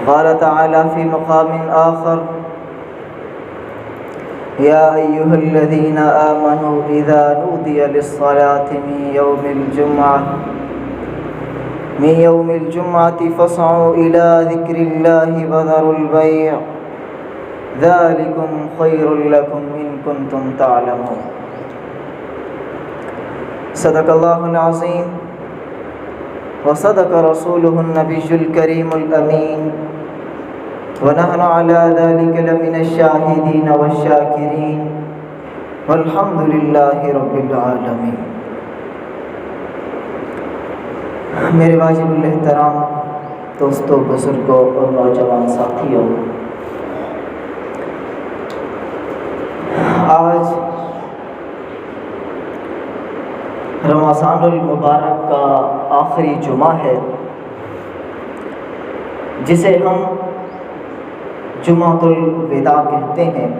وقال تعالى في مقام آخر: يا أيها الذين آمنوا إذا نودي للصلاة من يوم الجمعة فاسعوا إلى ذكر الله وذروا البيع ذلكم خير لكم إن كنتم تعلمون. صدق الله العظيم وصدق رسوله النبي الكريم الأمين ونحن على ذلك لمن الشاهدين والشاكرين والحمد لله رب العالمين. میرے واجب الاحترام دوستوں، بزرگوں اور نوجوان ساتھیوں، آج رمضان المبارک کا آخری جمعہ ہے، جسے ہم جمعۃ الوداع کہتے ہیں۔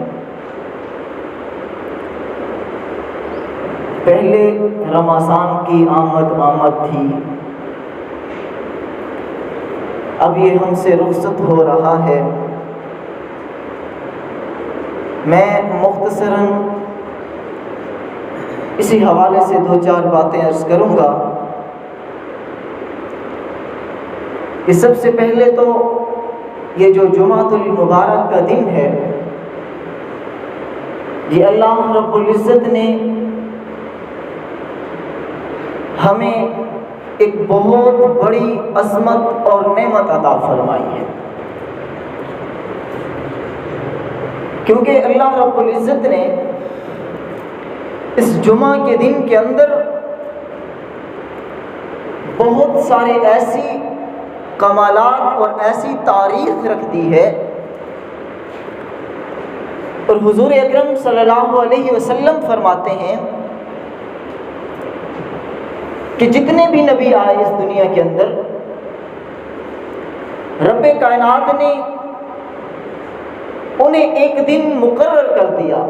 پہلے رمضان کی آمد تھی، اب یہ ہم سے رخصت ہو رہا ہے۔ میں مختصراً اسی حوالے سے 2-4 باتیں عرض کروں گا کہ سب سے پہلے تو یہ جو جمعۃ المبارک کا دن ہے، یہ اللہ رب العزت نے ہمیں ایک بہت بڑی عظمت اور نعمت عطا فرمائی ہے، کیونکہ اللہ رب العزت نے اس جمعہ کے دن کے اندر بہت سارے ایسی کمالات اور ایسی تاریخ رکھ دی ہے، اور حضور اکرم صلی اللہ علیہ وسلم فرماتے ہیں کہ جتنے بھی نبی آئے اس دنیا کے اندر، رب کائنات نے انہیں ایک دن مقرر کر دیا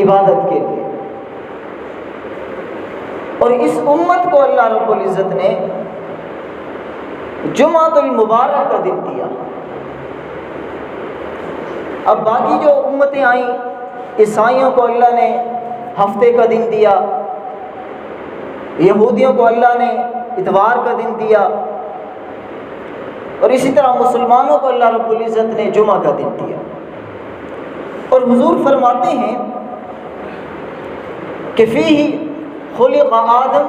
عبادت کے لیے، اور اس امت کو اللہ رب العزت نے جمعۃ المبارک کا دن دیا۔ اب باقی جو امتیں آئیں، عیسائیوں کو اللہ نے ہفتے کا دن دیا، یہودیوں کو اللہ نے اتوار کا دن دیا، اور اسی طرح مسلمانوں کو اللہ رب العزت نے جمعہ کا دن دیا۔ اور حضور فرماتے ہیں کہ فیہ خلق آدم،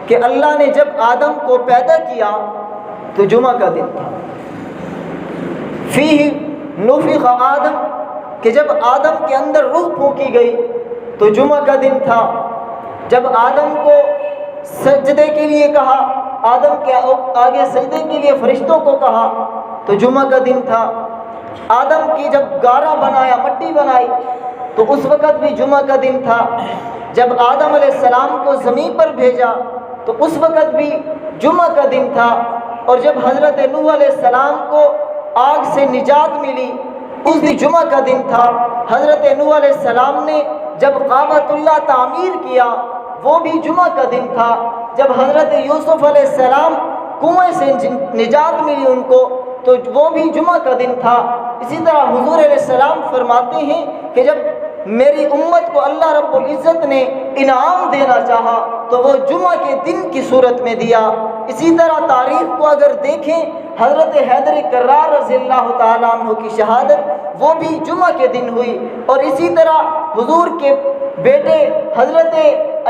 کہ اللہ نے جب آدم کو پیدا کیا تو جمعہ کا دن تھا۔ فیہ نفخ آدم، کہ جب آدم کے اندر روح پھونکی گئی تو جمعہ کا دن تھا۔ جب آدم کو سجدے کے لیے کہا، آدم کے آگے سجدے کے لیے فرشتوں کو کہا تو جمعہ کا دن تھا۔ آدم کی جب گارا بنایا، مٹی بنائی، تو اس وقت بھی جمعہ کا دن تھا۔ جب آدم علیہ السلام کو زمین پر بھیجا تو اس وقت بھی جمعہ کا دن تھا۔ اور جب حضرت نوح علیہ السلام کو آگ سے نجات ملی، اس دن جمعہ کا دن تھا۔ حضرت نوح علیہ السلام نے جب کعبۃ اللہ تعمیر کیا، وہ بھی جمعہ کا دن تھا۔ جب حضرت یوسف علیہ السلام کنویں سے نجات ملی ان کو، تو وہ بھی جمعہ کا دن تھا۔ اسی طرح حضور علیہ السلام فرماتے ہیں کہ جب میری امت کو اللہ رب العزت نے انعام دینا چاہا تو وہ جمعہ کے دن کی صورت میں دیا۔ اسی طرح تاریخ کو اگر دیکھیں، حضرت حیدر کرار رضی اللہ تعالیٰ عنہ کی شہادت وہ بھی جمعہ کے دن ہوئی، اور اسی طرح حضور کے بیٹے حضرت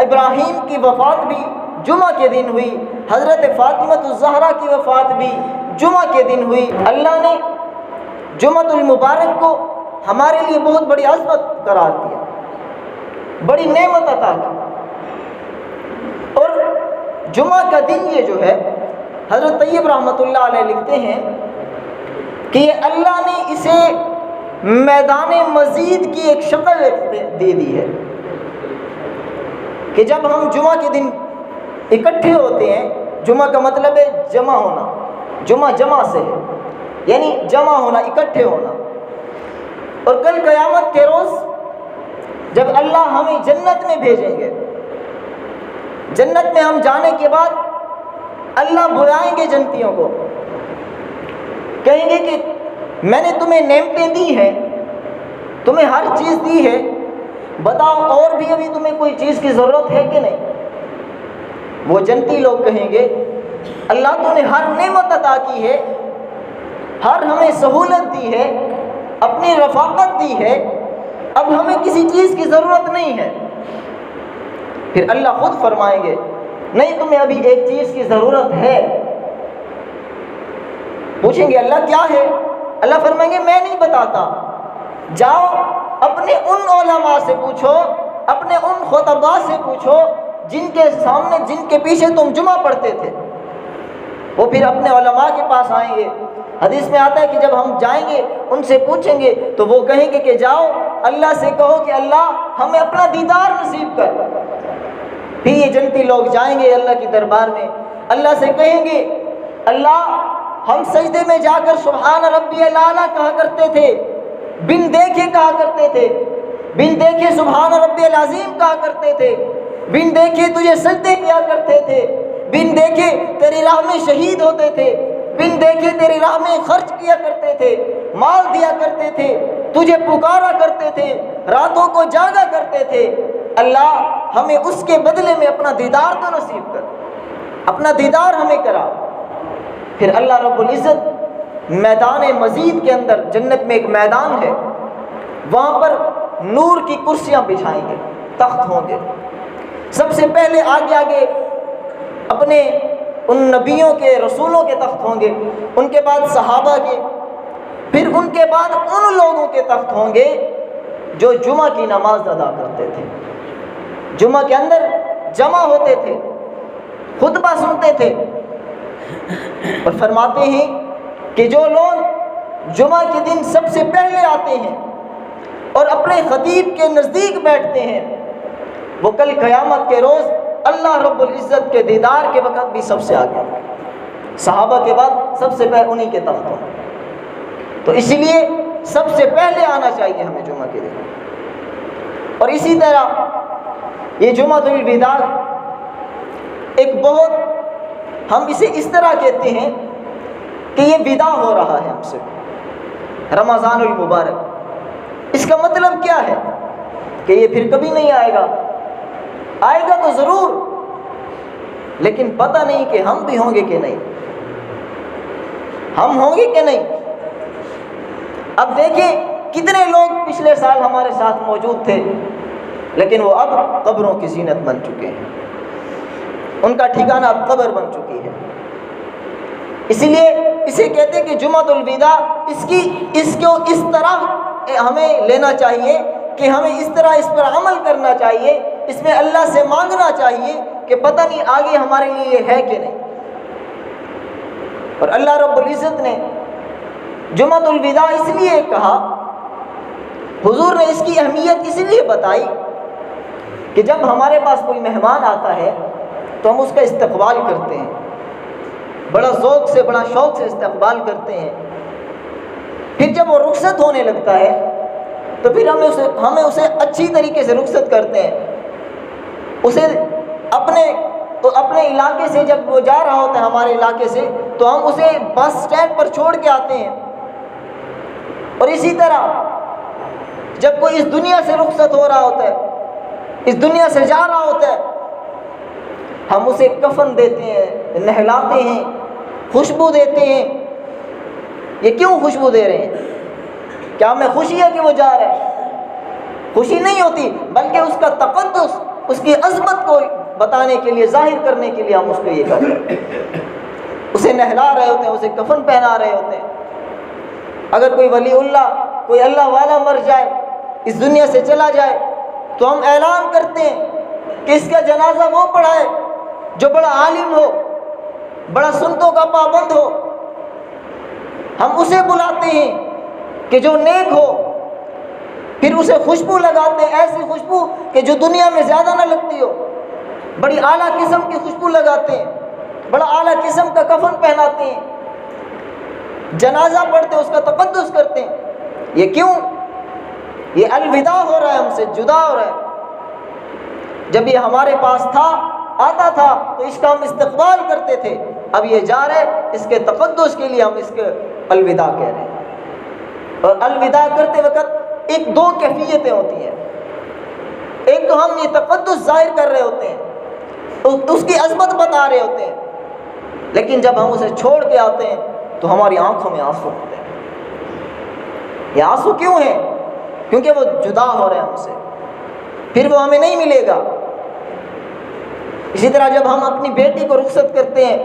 ابراہیم کی وفات بھی جمعہ کے دن ہوئی، حضرت فاطمہ الزہرا کی وفات بھی جمعہ کے دن ہوئی۔ اللہ نے جمعۃ المبارک کو ہمارے لیے بہت بڑی عظمت قرار دیا، بڑی نعمت عطا کی۔ اور جمعہ کا دن یہ جو ہے، حضرت طیب رحمۃ اللہ علیہ لکھتے ہیں کہ یہ اللہ نے اسے میدان مزید کی ایک شکل دے دی ہے، کہ جب ہم جمعہ کے دن اکٹھے ہوتے ہیں، جمعہ کا مطلب ہے جمع ہونا، جمع سے ہے، یعنی جمع ہونا، اکٹھے ہونا۔ اور کل قیامت کے روز جب اللہ ہمیں جنت میں بھیجیں گے، جنت میں ہم جانے کے بعد اللہ بلائیں گے جنتیوں کو، کہیں گے کہ میں نے تمہیں نعمتیں دی ہیں، تمہیں ہر چیز دی ہے، بتاؤ اور بھی ابھی تمہیں کوئی چیز کی ضرورت ہے کہ نہیں؟ وہ جنتی لوگ کہیں گے اللہ تو نے ہر نعمت عطا کی ہے، ہر ہمیں سہولت دی ہے، اپنی رفاقت دی ہے، اب ہمیں کسی چیز کی ضرورت نہیں ہے۔ پھر اللہ خود فرمائیں گے نہیں، تمہیں ابھی ایک چیز کی ضرورت ہے۔ پوچھیں گے اللہ کیا ہے؟ اللہ فرمائیں گے میں نہیں بتاتا، جاؤ اپنے ان علماء سے پوچھو، اپنے ان خطباء سے پوچھو جن کے سامنے، جن کے پیچھے تم جمعہ پڑھتے تھے۔ وہ پھر اپنے علماء کے پاس آئیں گے۔ حدیث میں آتا ہے کہ جب ہم جائیں گے ان سے پوچھیں گے تو وہ کہیں گے کہ جاؤ اللہ سے کہو کہ اللہ ہمیں اپنا دیدار نصیب کر۔ پھر یہ جنتی لوگ جائیں گے اللہ کی دربار میں، اللہ سے کہیں گے اللہ ہم سجدے میں جا کر سبحان ربی الاعلیٰ کہا کرتے تھے، بن دیکھے کہا کرتے تھے، بن دیکھے سبحان ربی العظیم کہا کرتے تھے، بن دیکھے تجھے سجدے کیا کرتے تھے، بن دیکھے تیری راہ میں شہید ہوتے تھے، بن دیکھے تیری راہ میں خرچ کیا کرتے تھے، مال دیا کرتے تھے، تجھے پکارا کرتے تھے، راتوں کو جاگا کرتے تھے۔ اللہ ہمیں اس کے بدلے میں اپنا دیدار تو نصیب کر، اپنا دیدار ہمیں کرا۔ پھر اللہ رب العزت میدان مزید کے اندر، جنت میں ایک میدان ہے، وہاں پر نور کی کرسیاں بچھائیں گے، تخت ہوں گے۔ سب سے پہلے آگے آگے اپنے ان نبیوں کے، رسولوں کے تخت ہوں گے، ان کے بعد صحابہ کے، پھر ان کے بعد ان لوگوں کے تخت ہوں گے جو جمعہ کی نماز ادا کرتے تھے، جمعہ کے اندر جمع ہوتے تھے، خطبہ سنتے تھے۔ اور فرماتے ہیں کہ جو لوگ جمعہ کے دن سب سے پہلے آتے ہیں اور اپنے خطیب کے نزدیک بیٹھتے ہیں، وہ کل قیامت کے روز اللہ رب العزت کے دیدار کے وقت بھی سب سے آگے، صحابہ کے بعد سب سے پہلے انہی کے تخت ہوں۔ تو اسی لیے سب سے پہلے آنا چاہیے ہمیں جمعہ کے دن۔ اور اسی طرح یہ جمعۃ الوداع ایک بہت، ہم اسے اس طرح کہتے ہیں کہ یہ وداع ہو رہا ہے ہم سے، رمضان المبارک۔ اس کا مطلب کیا ہے کہ یہ پھر کبھی نہیں آئے گا، آئے گا تو ضرور، لیکن پتہ نہیں کہ ہم بھی ہوں گے کہ نہیں، ہم ہوں گے کہ نہیں۔ اب دیکھیں کتنے لوگ پچھلے سال ہمارے ساتھ موجود تھے، لیکن وہ اب قبروں کی زینت بن چکے ہیں، ان کا ٹھکانہ اب قبر بن چکی ہے۔ اسی لیے اسے کہتے ہیں کہ جمعۃ الوداع، اس کو اس طرح ہمیں لینا چاہیے کہ ہمیں اس طرح اس پر عمل کرنا چاہیے، اس میں اللہ سے مانگنا چاہیے کہ پتہ نہیں آگے ہمارے لیے یہ ہے کہ نہیں۔ اور اللہ رب العزت نے جمعۃ الوداع اس لیے کہا، حضور نے اس کی اہمیت اس لیے بتائی کہ جب ہمارے پاس کوئی مہمان آتا ہے تو ہم اس کا استقبال کرتے ہیں، بڑا ذوق سے، بڑا شوق سے استقبال کرتے ہیں۔ پھر جب وہ رخصت ہونے لگتا ہے تو پھر ہمیں اسے اچھی طریقے سے رخصت کرتے ہیں، اسے اپنے علاقے سے جب وہ جا رہا ہوتا ہے ہمارے علاقے سے تو ہم اسے بس اسٹینڈ پر چھوڑ کے آتے ہیں۔ اور اسی طرح جب کوئی اس دنیا سے رخصت ہو رہا ہوتا ہے، اس دنیا سے جا رہا ہوتا ہے، ہم اسے کفن دیتے ہیں، نہلاتے ہیں، خوشبو دیتے ہیں۔ یہ کیوں خوشبو دے رہے ہیں؟ کیا ہمیں خوشی ہے کہ وہ جا رہا ہے؟ خوشی نہیں ہوتی، بلکہ اس کا تقدس، اس کی عظمت کو بتانے کے لیے، ظاہر کرنے کے لیے ہم اس کو یہ کرتے ہیں، اسے نہلا رہے ہوتے ہیں، اسے کفن پہنا رہے ہوتے ہیں۔ اگر کوئی ولی اللہ، کوئی اللہ والا مر جائے، اس دنیا سے چلا جائے، تو ہم اعلان کرتے ہیں کہ اس کا جنازہ وہ پڑھائے جو بڑا عالم ہو، بڑا سنتوں کا پابند ہو۔ ہم اسے بلاتے ہیں کہ جو نیک ہو، پھر اسے خوشبو لگاتے ہیں، ایسی خوشبو کہ جو دنیا میں زیادہ نہ لگتی ہو، بڑی اعلیٰ قسم کی خوشبو لگاتے ہیں، بڑا اعلیٰ قسم کا کفن پہناتے ہیں، جنازہ پڑھتے ہیں، اس کا تقدس کرتے ہیں۔ یہ کیوں؟ یہ الوداع ہو رہا ہے، ہم سے جدا ہو رہا ہے۔ جب یہ ہمارے پاس تھا، آتا تھا تو اس کا ہم استقبال کرتے تھے، اب یہ جا رہے، اس کے تقدس کے لیے ہم اس کے الوداع کہہ رہے ہیں۔ اور الوداع کرتے وقت ایک دو کیفیتیں ہوتی ہیں. ایک تو ہم یہ تقدس ظاہر کر رہے ہوتے ہیں، اس کی عظمت بتا رہے ہوتے ہیں، لیکن جب ہم اسے چھوڑ کے آتے ہیں تو ہماری آنکھوں میں آنسو ہوتے ہیں. یہ آنسو کیوں ہیں؟ کیونکہ وہ جدا ہو رہے ہیں ہم سے، پھر وہ ہمیں نہیں ملے گا. اسی طرح جب ہم اپنی بیٹی کو رخصت کرتے ہیں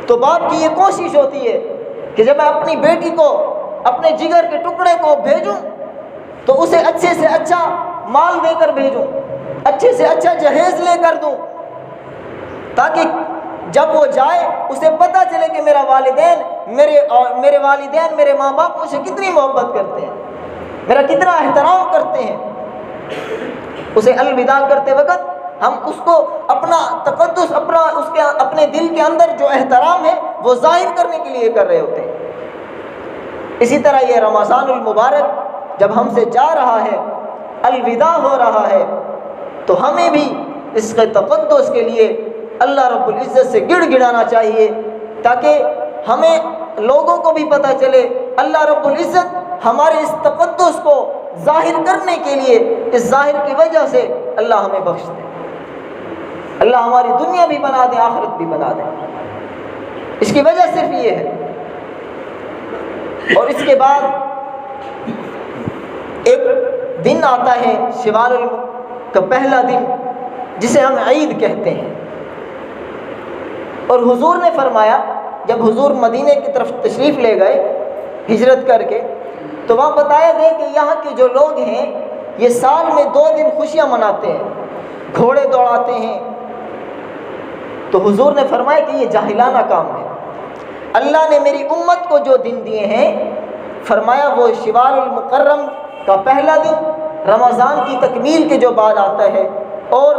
تو باپ کی یہ کوشش ہوتی ہے کہ جب میں اپنی بیٹی کو، اپنے جگر کے ٹکڑے کو بھیجوں تو اسے اچھے سے اچھا مال دے کر بھیجوں، اچھے سے اچھا جہیز لے کر دوں، تاکہ جب وہ جائے اسے پتہ چلے کہ میرے والدین میرے ماں باپ مجھ سے کتنی محبت کرتے ہیں، میرا کتنا احترام کرتے ہیں. اسے الوداع کرتے وقت ہم اس کو اپنا تقدس، اپنے دل کے اندر جو احترام ہے وہ ظاہر کرنے کے لیے کر رہے ہوتے ہیں. اسی طرح یہ رمضان المبارک جب ہم سے جا رہا ہے، الوداع ہو رہا ہے، تو ہمیں بھی اس کے تقدس کے لیے اللہ رب العزت سے گڑ گڑانا چاہیے، تاکہ ہمیں لوگوں کو بھی پتہ چلے اللہ رب العزت ہمارے اس تقدس کو ظاہر کرنے کے لیے، اس ظاہر کی وجہ سے اللہ ہمیں بخش دے، اللہ ہماری دنیا بھی بنا دے، آخرت بھی بنا دے. اس کی وجہ صرف یہ ہے. اور اس کے بعد ایک دن آتا ہے شوال کا پہلا دن، جسے ہم عید کہتے ہیں. اور حضور نے فرمایا، جب حضور مدینے کی طرف تشریف لے گئے ہجرت کر کے، تو وہاں بتایا گیا کہ یہاں کے جو لوگ ہیں یہ سال میں 2 دن خوشیاں مناتے ہیں، گھوڑے دوڑاتے ہیں. تو حضور نے فرمایا کہ یہ جاہلانہ کام ہے. اللہ نے میری امت کو جو دن دیے ہیں، فرمایا وہ شوال المکرم کا پہلا دن، رمضان کی تکمیل کے جو بعد آتا ہے، اور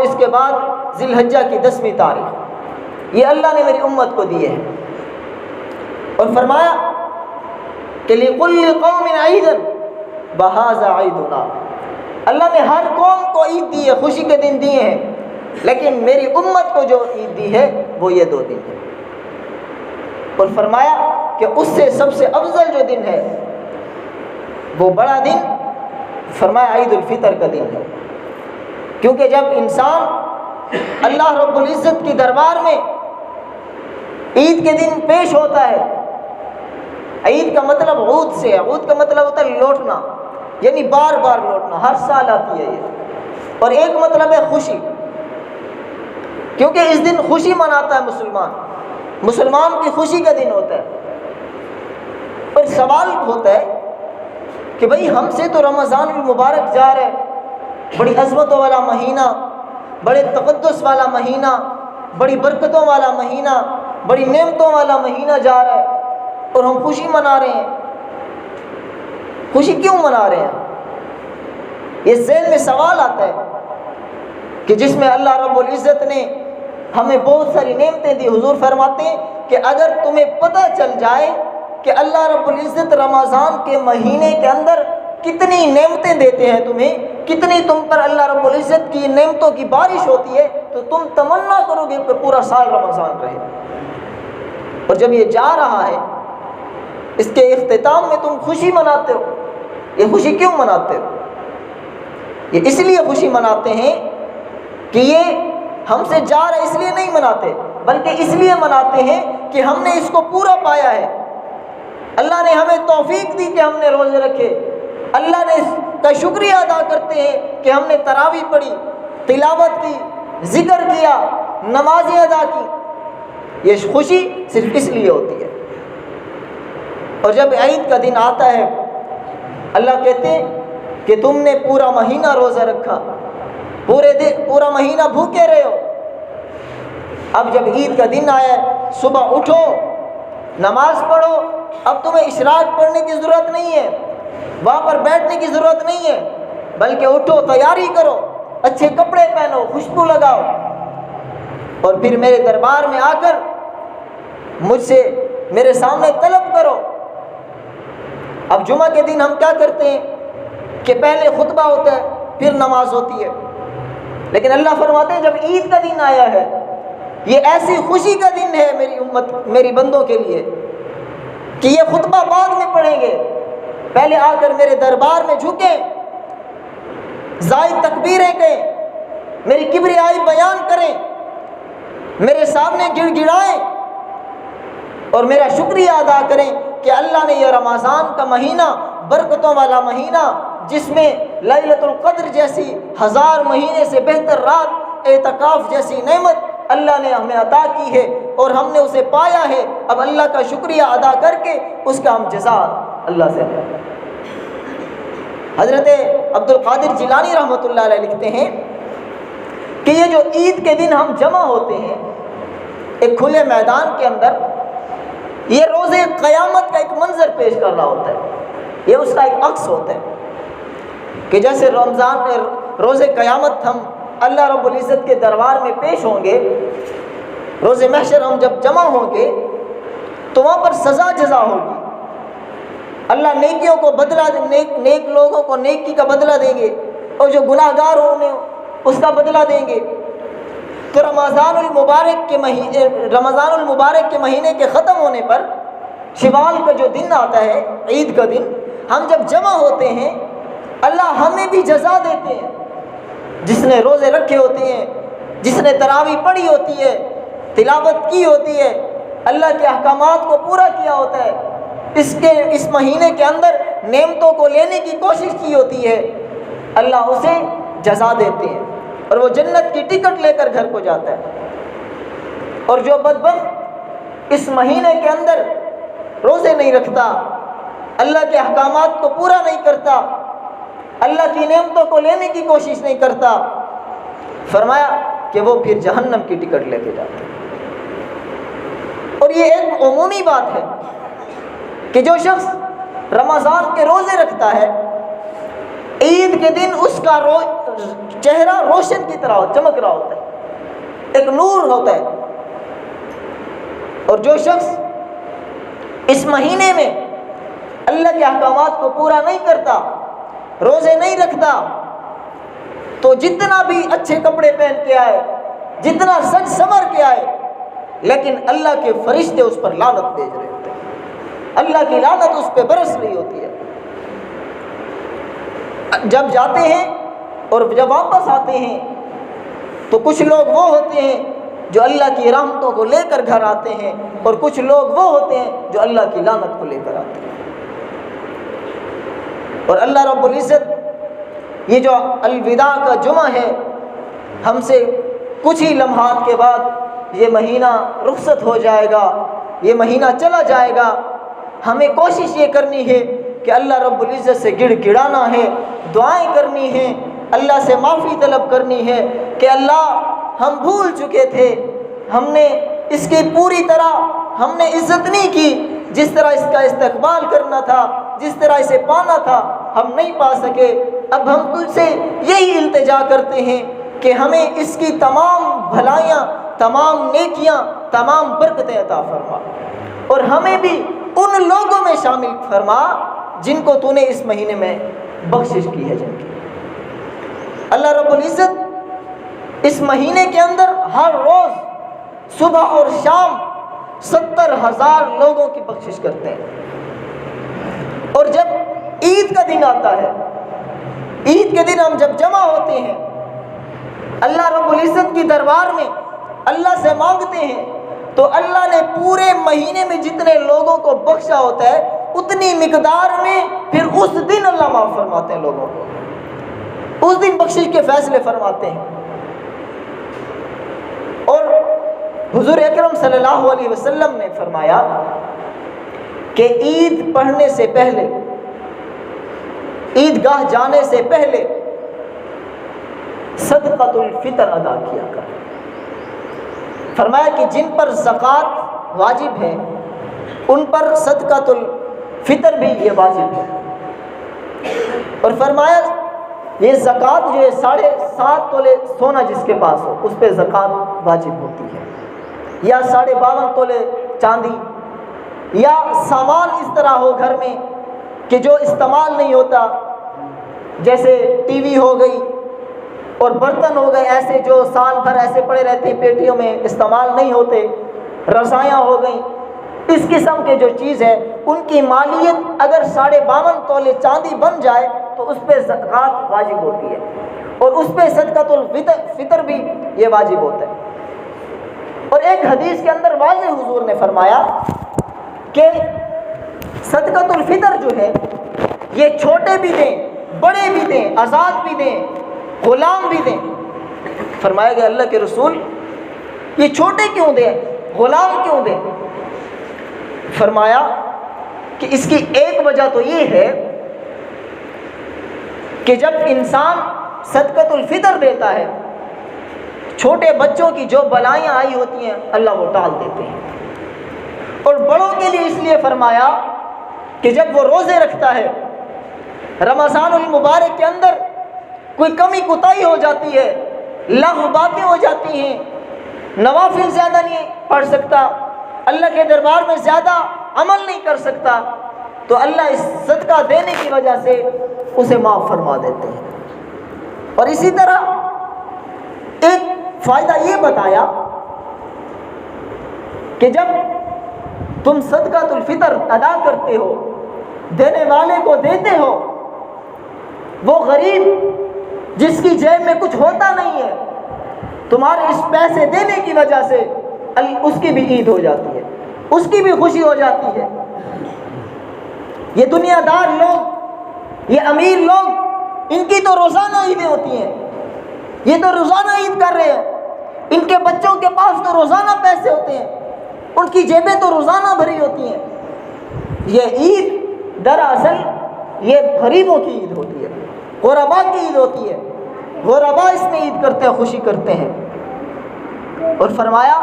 اس کے بعد ذی الحجہ کی 10ویں تاریخ، یہ اللہ نے میری امت کو دیے ہیں. اور فرمایا کہ لِكُلِّ قَوْمٍ عِيدًا بَهَذَا عِيدُنَا، اللہ نے ہر قوم کو عید دی ہے، خوشی کے دن دیے ہیں، لیکن میری امت کو جو عید دی ہے وہ یہ 2 دن ہے. اور فرمایا کہ اس سے سب سے افضل جو دن ہے، وہ بڑا دن، فرمایا عید الفطر کا دن ہے. کیونکہ جب انسان اللہ رب العزت کی دربار میں عید کے دن پیش ہوتا ہے، عید کا مطلب عود سے ہے، عود کا مطلب ہوتا ہے لوٹنا، یعنی بار بار لوٹنا، ہر سال آتی ہے یہ. اور ایک مطلب ہے خوشی، کیونکہ اس دن خوشی مناتا ہے مسلمان کی خوشی کا دن ہوتا ہے. اور سوال ہوتا ہے کہ بھئی ہم سے تو رمضان المبارک جا رہا ہے، بڑی عظمتوں والا مہینہ، بڑے تقدس والا مہینہ، بڑی برکتوں والا مہینہ، بڑی نعمتوں والا مہینہ جا رہا ہے، اور ہم خوشی منا رہے ہیں. خوشی کیوں منا رہے ہیں؟ یہ ذہن میں سوال آتا ہے کہ جس میں اللہ رب العزت نے ہمیں بہت ساری نعمتیں دی. حضور فرماتے ہیں کہ اگر تمہیں پتہ چل جائے کہ اللہ رب العزت رمضان کے مہینے کے اندر کتنی نعمتیں دیتے ہیں تمہیں، کتنی تم پر اللہ رب العزت کی نعمتوں کی بارش ہوتی ہے، تو تم تمنا کرو گے کہ پورا سال رمضان رہے. اور جب یہ جا رہا ہے، اس کے اختتام میں تم خوشی مناتے ہو. یہ خوشی کیوں مناتے ہو؟ یہ اس لیے خوشی مناتے ہیں کہ یہ ہم سے جا رہا ہے، اس لیے نہیں مناتے، بلکہ اس لیے مناتے ہیں کہ ہم نے اس کو پورا پایا ہے. اللہ نے ہمیں توفیق دی کہ ہم نے روزے رکھے، اللہ نے اس کا شکریہ ادا کرتے ہیں کہ ہم نے تراویح پڑھی، تلاوت کی، ذکر کیا، نمازیں ادا کی. یہ خوشی صرف اس لیے ہوتی ہے. اور جب عید کا دن آتا ہے، اللہ کہتے ہیں کہ تم نے پورا مہینہ روزہ رکھا، پورا مہینہ بھوکے رہے ہو. اب جب عید کا دن آیا، صبح اٹھو، نماز پڑھو. اب تمہیں اشراق پڑھنے کی ضرورت نہیں ہے، وہاں پر بیٹھنے کی ضرورت نہیں ہے، بلکہ اٹھو، تیاری کرو، اچھے کپڑے پہنو، خوشبو لگاؤ، اور پھر میرے دربار میں آ کر مجھ سے میرے سامنے طلب کرو. اب جمعہ کے دن ہم کیا کرتے ہیں کہ پہلے خطبہ ہوتا ہے، پھر نماز ہوتی ہے. لیکن اللہ فرماتے ہیں جب عید کا دن آیا ہے، یہ ایسی خوشی کا دن ہے میری امت، میری بندوں کے لیے کہ یہ خطبہ بعد میں پڑھیں گے، پہلے آ کر میرے دربار میں جھکیں، زائد تکبیریں کہیں، میری کبریائی بیان کریں، میرے سامنے گڑ گڑائیں اور میرا شکریہ ادا کریں کہ اللہ نے یہ رمضان کا مہینہ، برکتوں والا مہینہ، جس میں لیلۃ القدر جیسی 1000 مہینے سے بہتر رات، اعتکاف جیسی نعمت اللہ نے ہمیں عطا کی ہے اور ہم نے اسے پایا ہے، اب اللہ کا شکریہ ادا کر کے اس کا ہم جزا اللہ سے دیں۔ حضرت عبد القادر جیلانی رحمۃ اللہ علیہ لکھتے ہیں کہ یہ جو عید کے دن ہم جمع ہوتے ہیں ایک کھلے میدان کے اندر، یہ روز قیامت کا ایک منظر پیش کر رہا ہوتا ہے، یہ اس کا ایک عکس ہوتا ہے کہ جیسے رمضان میں روز قیامت ہم اللہ رب العزت کے دربار میں پیش ہوں گے، روز محشر ہم جب جمع ہوں گے تو وہاں پر سزا جزا ہوگی، اللہ نیکیوں کو بدلہ، نیک لوگوں کو نیکی کا بدلہ دیں گے اور جو گناہ گار ہوں گے اس کا بدلہ دیں گے۔ تو رمضان المبارک کے مہینے کے ختم ہونے پر شوال کا جو دن آتا ہے، عید کا دن، ہم جب جمع ہوتے ہیں اللہ ہمیں بھی جزا دیتے ہیں، جس نے روزے رکھے ہوتے ہیں، جس نے تراویح پڑھی ہوتی ہے، تلاوت کی ہوتی ہے، اللہ کے احکامات کو پورا کیا ہوتا ہے، اس مہینے کے اندر نعمتوں کو لینے کی کوشش کی ہوتی ہے، اللہ اسے جزا دیتے ہیں اور وہ جنت کی ٹکٹ لے کر گھر کو جاتا ہے۔ اور جو بدبخت اس مہینے کے اندر روزے نہیں رکھتا، اللہ کے احکامات کو پورا نہیں کرتا، اللہ کی نعمتوں کو لینے کی کوشش نہیں کرتا، فرمایا کہ وہ پھر جہنم کی ٹکٹ لے کے جاتا ہے۔ اور یہ ایک عمومی بات ہے کہ جو شخص رمضان کے روزے رکھتا ہے، عید کے دن اس کا چہرہ روشن کی طرح چمک رہا ہوتا ہے، ایک نور ہوتا ہے۔ اور جو شخص اس مہینے میں اللہ کے احکامات کو پورا نہیں کرتا، روزے نہیں رکھتا، تو جتنا بھی اچھے کپڑے پہن کے آئے، جتنا سج سنور کے آئے، لیکن اللہ کے فرشتے اس پر لعنت بھیج رہے ہوتے ہیں، اللہ کی لعنت اس پہ برس رہی ہوتی ہے۔ جب جاتے ہیں اور جب واپس آتے ہیں تو کچھ لوگ وہ ہوتے ہیں جو اللہ کی رحمتوں کو لے کر گھر آتے ہیں اور کچھ لوگ وہ ہوتے ہیں جو اللہ کی لعنت کو لے کر آتے ہیں۔ اور اللہ رب العزت یہ جو الوداع کا جمعہ ہے، ہم سے کچھ ہی لمحات کے بعد یہ مہینہ رخصت ہو جائے گا، یہ مہینہ چلا جائے گا۔ ہمیں کوشش یہ کرنی ہے کہ اللہ رب العزت سے گڑ گڑانا ہے، دعائیں کرنی ہیں، اللہ سے معافی طلب کرنی ہے کہ اللہ ہم بھول چکے تھے، ہم نے اس کی پوری طرح ہم نے عزت نہیں کی، جس طرح اس کا استقبال کرنا تھا، جس طرح اسے پانا تھا ہم نہیں پا سکے۔ اب ہم تجھ سے یہی التجا کرتے ہیں کہ ہمیں اس کی تمام بھلائیاں، تمام نیکیاں، تمام برکتیں عطا فرما، اور ہمیں بھی ان لوگوں میں شامل فرما جن کو تو نے اس مہینے میں بخشش کی ہے، جن کی اللہ رب العزت اس مہینے کے اندر ہر روز صبح اور شام 70,000 لوگوں کی بخشش کرتے ہیں۔ اور جب عید کا دن آتا ہے، عید کے دن ہم جب جمع ہوتے ہیں، اللہ رب العزت کی دربار میں اللہ سے مانگتے ہیں، تو اللہ نے پورے مہینے میں جتنے لوگوں کو بخشا ہوتا ہے اتنی مقدار میں پھر اس دن اللہ معاف فرماتے ہیں لوگوں کو، اس دن بخشش کے فیصلے فرماتے ہیں۔ اور حضور اکرم صلی اللہ علیہ وسلم نے فرمایا کہ عید پڑھنے سے پہلے، عید گاہ جانے سے پہلے صدقۃ الفطر ادا کیا کر۔ فرمایا کہ جن پر زکوٰۃ واجب ہے ان پر صدقۃ الفطر بھی یہ واجب ہے۔ اور فرمایا یہ زکوٰۃ جو ہے 7.5 تولے سونا جس کے پاس ہو اس پہ زکوٰۃ واجب ہوتی ہے، یا 52.5 تولے چاندی، یا سامان اس طرح ہو گھر میں کہ جو استعمال نہیں ہوتا، جیسے ٹی وی ہو گئی اور برتن ہو گئے ایسے جو سال بھر ایسے پڑے رہتے ہیں پیٹیوں میں، استعمال نہیں ہوتے، رضائیاں ہو گئیں، اس قسم کے جو چیز ہے ان کی مالیت اگر 52.5 تولے چاندی بن جائے تو اس پہ زکوٰۃ واجب ہوتی ہے، اور اس پہ صدقۃ الفطر بھی یہ واجب ہوتا ہے۔ اور ایک حدیث کے اندر واضح حضور نے فرمایا کہ صدقۃ الفطر جو ہے یہ چھوٹے بھی دیں، بڑے بھی دیں، آزاد بھی دیں، غلام بھی دیں۔ فرمایا کہ اللہ کے رسول یہ چھوٹے کیوں دیں، غلام کیوں دیں؟ فرمایا کہ اس کی ایک وجہ تو یہ ہے کہ جب انسان صدقۃ الفطر دیتا ہے، چھوٹے بچوں کی جو بلائیاں آئی ہوتی ہیں اللہ وہ ٹال دیتے ہیں، اور بڑوں کے لیے اس لیے فرمایا کہ جب وہ روزے رکھتا ہے، رمضان المبارک کے اندر کوئی کمی کوتاہی ہو جاتی ہے، لغو باتیں ہو جاتی ہیں، نوافل زیادہ نہیں پڑھ سکتا، اللہ کے دربار میں زیادہ عمل نہیں کر سکتا، تو اللہ اس صدقہ دینے کی وجہ سے اسے معاف فرما دیتے ہیں۔ اور اسی طرح ایک فائدہ یہ بتایا کہ جب تم صدقۃ الفطر ادا کرتے ہو، دینے والے کو دیتے ہو، وہ غریب جس کی جیب میں کچھ ہوتا نہیں ہے، تمہارے اس پیسے دینے کی وجہ سے اس کی بھی عید ہو جاتی ہے، اس کی بھی خوشی ہو جاتی ہے۔ یہ دنیا دار لوگ، یہ امیر لوگ، ان کی تو روزانہ عیدیں ہوتی ہیں، یہ تو روزانہ عید کر رہے ہیں، ان کے بچوں کے پاس تو روزانہ پیسے ہوتے ہیں، ان کی جیبیں تو روزانہ بھری ہوتی ہیں۔ یہ عید دراصل یہ غریبوں کی عید ہوتی ہے، غربا کی عید ہوتی ہے، غربا اس میں عید کرتے ہیں، خوشی کرتے ہیں۔ اور فرمایا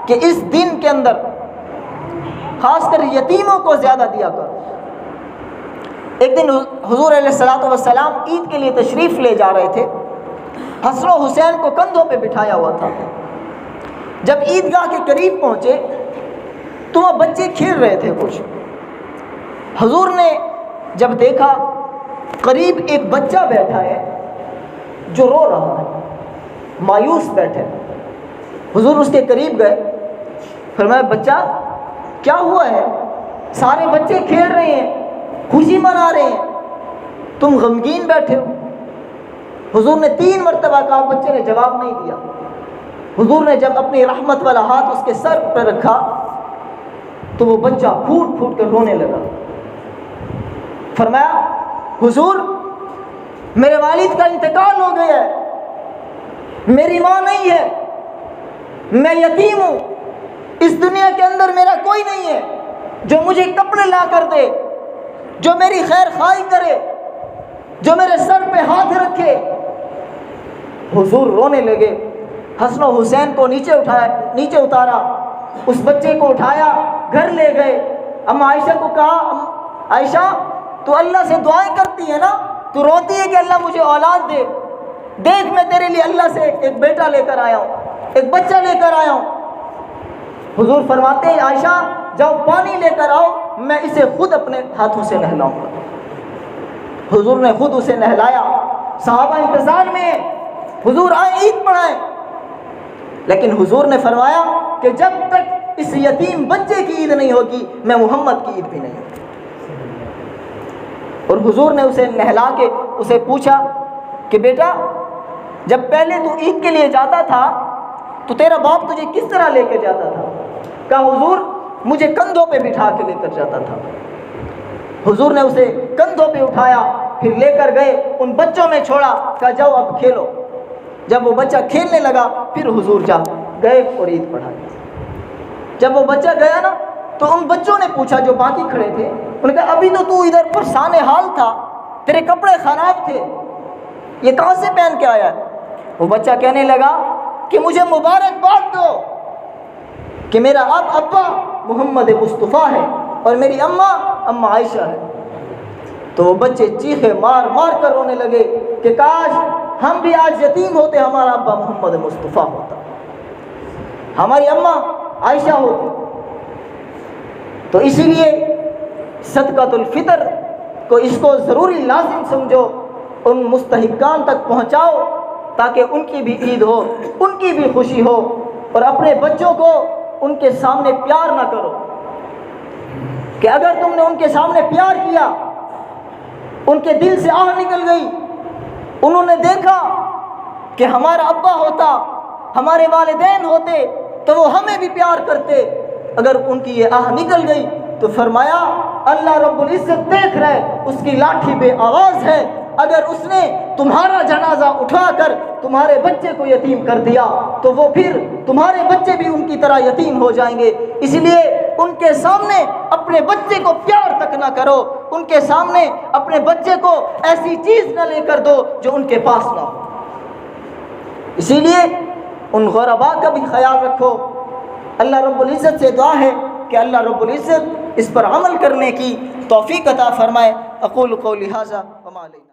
کہ اس دن کے اندر خاص کر یتیموں کو زیادہ دیا کرو۔ ایک دن حضور علیہ الصلوۃ والسلام عید کے لیے تشریف لے جا رہے تھے، حسن و حسین کو کندھوں پہ بٹھایا ہوا تھا۔ جب عیدگاہ کے قریب پہنچے تو وہ بچے کھیل رہے تھے کچھ۔ حضور نے جب دیکھا قریب ایک بچہ بیٹھا ہے جو رو رہا ہے، مایوس بیٹھے، حضور اس کے قریب گئے، فرمایا بچہ کیا ہوا ہے؟ سارے بچے کھیل رہے ہیں، خوشی منا رہے ہیں، تم غمگین بیٹھے ہو۔ حضور نے 3 مرتبہ کہا، بچے نے جواب نہیں دیا۔ حضور نے جب اپنی رحمت والا ہاتھ اس کے سر پر رکھا تو وہ بچہ پھوٹ پھوٹ کر رونے لگا۔ فرمایا حضور میرے والد کا انتقال ہو گیا ہے، میری ماں نہیں ہے، میں یتیم ہوں، اس دنیا کے اندر میرا کوئی نہیں ہے جو مجھے کپڑے لا کر دے، جو میری خیر خواہی کرے، جو میرے سر پہ ہاتھ رکھے۔ حضور رونے لگے، حسن و حسین کو نیچے اتارا، اس بچے کو اٹھایا، گھر لے گئے۔ اما عائشہ کو کہا، عائشہ تو اللہ سے دعائیں کرتی ہے نا، تو روتی ہے کہ اللہ مجھے اولاد دے، دیکھ میں تیرے لیے اللہ سے ایک بیٹا لے کر آیا ہوں، ایک بچہ لے کر آیا ہوں۔ حضور فرماتے ہیں عائشہ جاؤ پانی لے کر آؤ، میں اسے خود اپنے ہاتھوں سے نہلاؤں گا۔ حضور نے خود اسے نہلایا، صحابہ انتظار میں حضور آئے عید پڑھائیں، لیکن حضور نے فرمایا کہ جب تک اس یتیم بچے کی عید نہیں ہوگی میں محمد کی عید بھی نہیں ہوگی۔ اور حضور نے اسے نہلا کے اسے پوچھا کہ بیٹا جب پہلے تو عید کے لیے جاتا تھا تو تیرا باپ تجھے کس طرح لے کے جاتا تھا؟ کہا حضور مجھے کندھوں پہ بٹھا کے لے کر جاتا تھا۔ حضور نے اسے کندھوں پہ اٹھایا، پھر لے کر گئے، ان بچوں میں چھوڑا، کہا جاؤ اب کھیلو۔ جب وہ بچہ کھیلنے لگا پھر حضور جا گئے اور عید پڑھائی۔ جب وہ بچہ گیا نا تو ان بچوں نے پوچھا جو باقی کھڑے تھے، انہوں نے کہا ابھی تو ادھر پریشان حال تھا، تیرے کپڑے خراب تھے، یہ کہاں سے پہن کے آیا ہے؟ وہ بچہ کہنے لگا کہ مجھے مبارکباد دو کہ میرا ابا محمد مصطفیٰ ہے اور میری اماں عائشہ ہے۔ تو وہ بچے چیخے مار مار کر رونے لگے کہ کاش ہم بھی آج یتیم ہوتے، ہمارا ابا محمد مصطفیٰ ہوتا، ہماری اماں عائشہ ہوتی۔ تو اسی لیے صدقۃ الفطر کو اس کو ضروری لازم سمجھو، ان مستحقان تک پہنچاؤ تاکہ ان کی بھی عید ہو، ان کی بھی خوشی ہو، اور اپنے بچوں کو ان کے سامنے پیار نہ کرو، کہ اگر تم نے ان کے سامنے پیار کیا، ان کے دل سے آہ نکل گئی، انہوں نے دیکھا کہ ہمارا ابا ہوتا، ہمارے والدین ہوتے تو وہ ہمیں بھی پیار کرتے، اگر ان کی یہ آہ نکل گئی تو فرمایا اللہ رب العزت دیکھ رہے، اس کی لاٹھی بے آواز ہے، اگر اس نے تمہارا جنازہ اٹھا کر تمہارے بچے کو یتیم کر دیا تو وہ پھر تمہارے بچے بھی ان کی طرح یتیم ہو جائیں گے۔ اس لیے ان کے سامنے اپنے بچے کو پیار تک نہ کرو، ان کے سامنے اپنے بچے کو ایسی چیز نہ لے کر دو جو ان کے پاس نہ ہو۔ اسی لیے ان غرباء کا بھی خیال رکھو۔ اللہ رب العزت سے دعا ہے کہ اللہ رب العزت اس پر عمل کرنے کی توفیق عطا فرمائے۔ اقول قولی ھذا وما علینا۔